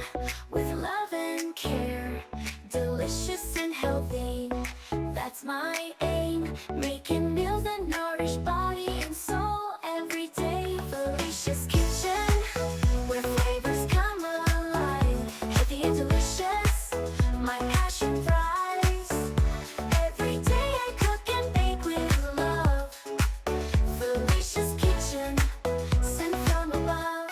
kitchen with love and care, delicious and healthy, that's my aim. Making meals that nourish body and soul every day. Felicia's Kitchen, where flavors come alive, healthy and delicious, my passion thrives. Every day I cook and bake with love. Felicia's Kitchen, sent from above.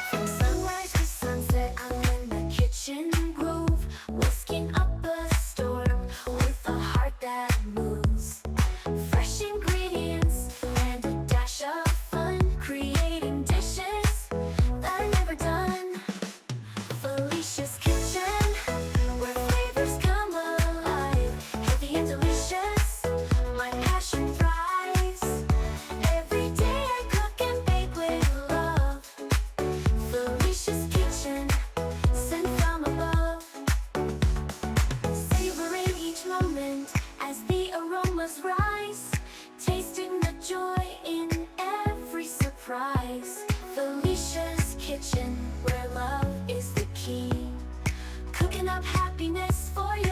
From sunrise to sunset, I'm in the kitchen groove, whisking up a storm with a heart that moves. Fresh ingredients and a dash of fun, creating dishes that are never done. Felicia's Kitchen, where flavors come alive, healthy and delicious, my passion thrives. Every day I cook and bake with love. Felicia's Kitchen, sent from above. Savoring each moment as the aromas rise, tasting the joy in every surprise. Felicia's Kitchen, where love is the key, cooking up happiness for you.